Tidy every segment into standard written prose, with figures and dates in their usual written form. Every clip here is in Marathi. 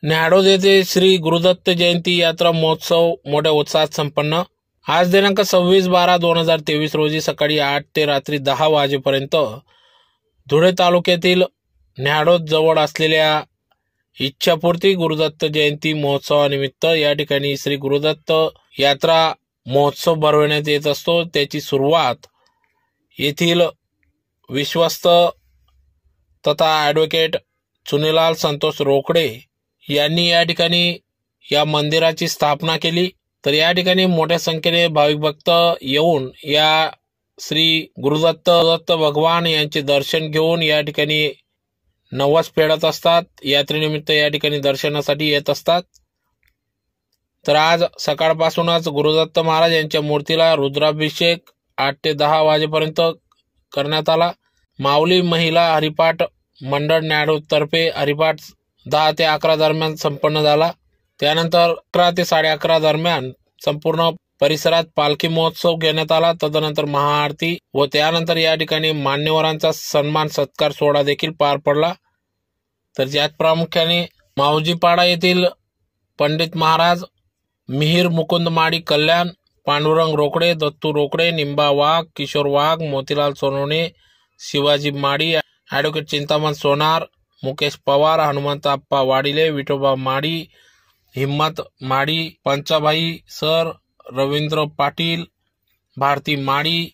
न्याहाळोद येथे श्री गुरुदत्त जयंती यात्रा महोत्सव मोठ्या उत्साहात संपन्न। आज दिनांक 26/12/2023 रोजी सकाळी 8 ते रात्री 10 वाजेपर्यंत धुळे तालुक्यातील न्याहाळोद जवळ असलेल्या इच्छापूर्ती गुरुदत्त जयंती महोत्सवानिमित्त या ठिकाणी श्री गुरुदत्त यात्रा महोत्सव भरवण्यात येत असतो। त्याची सुरुवात येथील विश्वस्त तथा ॲडव्होकेट चुनीलाल संतोष रोकडे यांनी या ठिकाणी या मंदिराची स्थापना केली। तर या ठिकाणी मोठ्या संख्येने भाविक भक्त येऊन या श्री गुरुदत्त भगवान यांचे दर्शन घेऊन या ठिकाणी नवस फेडत असतात। यात्रेनिमित्त या ठिकाणी दर्शनासाठी येत असतात। तर आज सकाळपासूनच गुरुदत्त महाराज यांच्या मूर्तीला रुद्राभिषेक 8 ते 10 वाजेपर्यंत करण्यात आला। माऊली महिला हरिपाठ मंडळ न्याहाळोद तर्फे हरिपाठ 10 ते 11 दरम्यान संपन्न झाला। त्यानंतर 11 ते 11:30 दरम्यान संपूर्ण परिसरात पालखी महोत्सव घेण्यात आला। तदनंतर महाआरती व त्यानंतर या ठिकाणी मान्यवरांचा सन्मान सत्कार सोहळा देखील पार पडला। तर यात प्रामुख्याने माऊजीपाडा येथील पंडित महाराज, मिहीर मुकुंद माडी कल्याण, पांडुरंग रोकडे, दत्तू रोकडे, निंबा वाघ, किशोर वाघ, मोतीलाल सोनवणे, शिवाजी माडी, ॲडव्होकेट चिंतामण सोनार, मुकेश पवार, हनुमंत आप्पा वाडिले, विठोबा माडी, हिम्मत माडी, पंचाभाई सर, रवींद्र पाटील, भारती माडी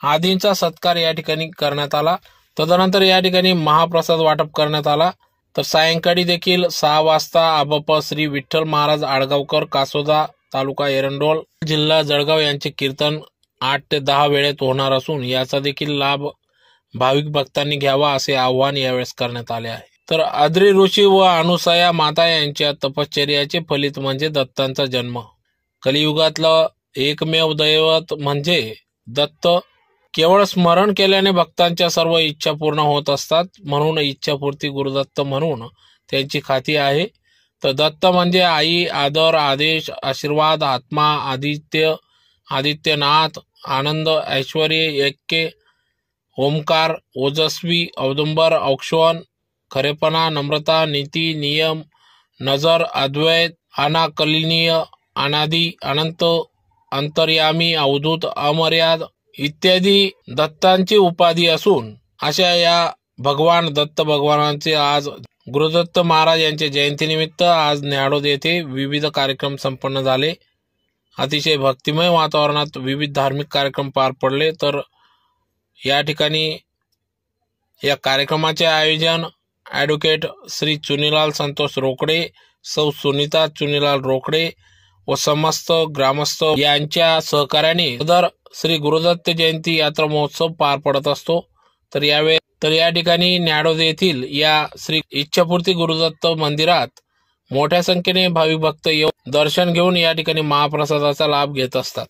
आदींचा सत्कार या ठिकाणी करण्यात आला। तदनंतर या ठिकाणी महाप्रसाद वाटप करण्यात आला। तर सायंकाळी देखील 6 वाजता आबप श्री विठ्ठल महाराज आडगावकर, कासोदा, तालुका एरंडोल, जिल्हा जळगाव यांचे कीर्तन 8 ते 10 वेळेत होणार असून याचा देखील लाभ भाविक भक्तांनी घ्यावा असे आवाहन यावेळेस करण्यात आले आहे। तर अद्री ऋषी व अनुसया माता यांच्या तपश्चर्याचे फलित म्हणजे दत्तांचा जन्म। कलियुगातलं एकमेव दैवत म्हणजे दत्त। केवळ स्मरण केल्याने भक्तांच्या सर्व इच्छा पूर्ण होत असतात, म्हणून इच्छापूर्ती गुरुदत्त म्हणून त्यांची ख्याती आहे। तर दत्त म्हणजे आई, आदर, आदेश, आशीर्वाद, आत्मा, आदित्य, आदित्यनाथ, आनंद, ऐश्वर, ऐक्य, ओंकार, ओजस्वी, औदुंबर, औक्षण, खरेपणा, नम्रता, नीती, नियम, नजर, अद्वैत, अनाकलनीय, अनादि, अनंत, अंतर्यामी, अवधूत, अमर्याद इत्यादी दत्तांची उपाधी असून अशा या भगवान दत्त भगवानांचे आज गुरुदत्त महाराज यांच्या जयंतीनिमित्त आज न्याहाळोद येथे विविध कार्यक्रम संपन्न झाले। अतिशय भक्तिमय वातावरणात विविध धार्मिक कार्यक्रम पार पडले। तर या ठिकाणी या कार्यक्रमाचे आयोजन ॲडव्होकेट श्री चुनीलाल संतोष रोकडे, सौ सुनीता चुनीलाल रोकडे व समस्त ग्रामस्थ यांच्या सहकार्याने सदर श्री गुरुदत्त जयंती यात्रा महोत्सव पार पडत असतो। तर या ठिकाणी न्याहाळोद येथील या श्री इच्छापूर्ती गुरुदत्त मंदिरात मोठ्या संख्येने भाविक भक्त येऊन दर्शन घेऊन या ठिकाणी महाप्रसादाचा लाभ घेत असतात।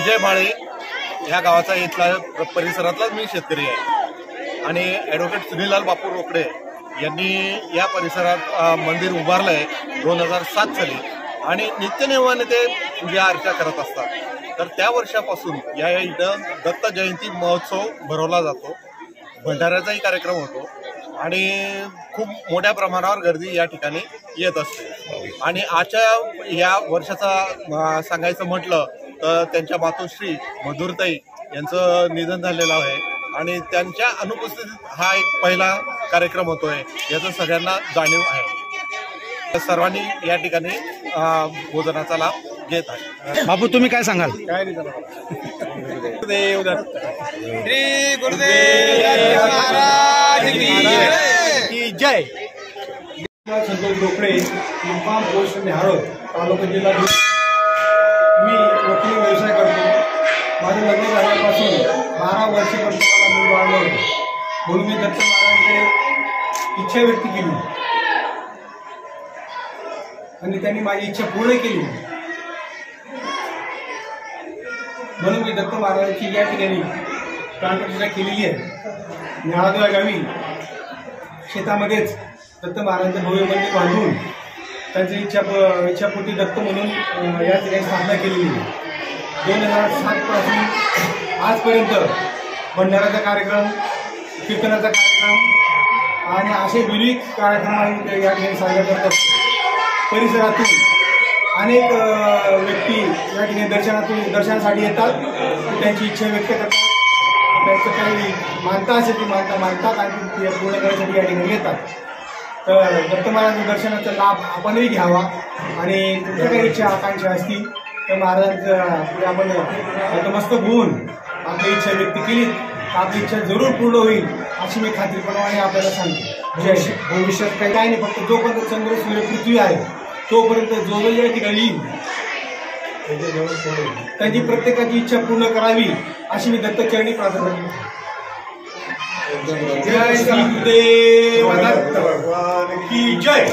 विजय माळे ह्या गावाचा इथला परिसरातलाच मी शेतकरी आहे आणि ॲडव्होकेट सुनीलाल बापू रोकडे यांनी या परिसरात मंदिर उभारलं आहे 2007 साली आणि नित्यनेमाने ते पूजा अर्चा करत असतात। तर त्या वर्षापासून या इथं दत्त जयंती महोत्सव भरवला जातो, भंडाऱ्याचाही कार्यक्रम होतो आणि खूप मोठ्या प्रमाणावर गर्दी या ठिकाणी येत असते। आणि आजच्या या वर्षाचा सांगायचं म्हटलं तर त्यांच्या मातोश्री मधुरताई यांचं निधन झालेलं आहे आणि त्यांच्या अनुपस्थितीत हा एक पहिला कार्यक्रम होतोय याचं सगळ्यांना जाणीव आहे। सर्वांनी या ठिकाणी भोजनाचा लाभ घेत आहे। बापू तुम्ही काय सांगाल? काय नाही गुरुदेव दत्त श्री गुरुदेव महाराज की जय। संतोष रोकडे, मुक्काम पोस्ट निहारोद, तालुका जिल्हा बीड। मी वकील व्यवसाय करतो। माझं लग्न झाल्यापासून 12 वर्षापर्यंत मला मूल बाळ नव्हतं, म्हणून मी दत्त महाराजांकडे इच्छा व्यक्त केली आणि त्यांनी माझी इच्छा पूर्ण केली, म्हणून मी दत्त महाराजांची या ठिकाणी प्राणप्रतिष्ठा केलेली आहे। निहाळदेव या गावी शेतामध्येच दत्त महाराजांचं भव्य मंदिर बांधून त्यांची इच्छापोटी दत्त म्हणून या ठिकाणी स्थापना केलेली आहे। 2007 पासून आजपर्यंत भंडाराचा कार्यक्रम, कीर्तनाचा कार्यक्रम आणि असे विविध कार्यक्रम आम्ही या ठिकाणी साजरा करत असतो। परिसरातून अनेक व्यक्ती या ठिकाणी दर्शनासाठी येतात, त्यांची इच्छा व्यक्त करतात, त्यांचं काही मानता असेल ती मानतात आणि ती पूर्ण करण्यासाठी या ठिकाणी येतात। तर दत्त महाराजांच्या दर्शनाचा लाभ आपणही घ्यावा आणि तुमच्या काही इच्छा आकांक्षा असतील तर महाराजांचं पुढे आपण नतमस्तक होऊन आपली इच्छा व्यक्त केली तर आपली इच्छा जरूर पूर्ण होईल अशी मी खात्रीपणाने आपल्याला सांगतो। जय श्री। भविष्यात काही नाही, फक्त जोपर्यंत चंद्र सूर्य पृथ्वी आहे तोपर्यंत जो या ठिकाणी येईल त्यांची प्रत्येकाची इच्छा पूर्ण करावी अशी मी दत्तचरणी प्रार्थना करतो। जय श्री गुरुदेव दत्त की जय।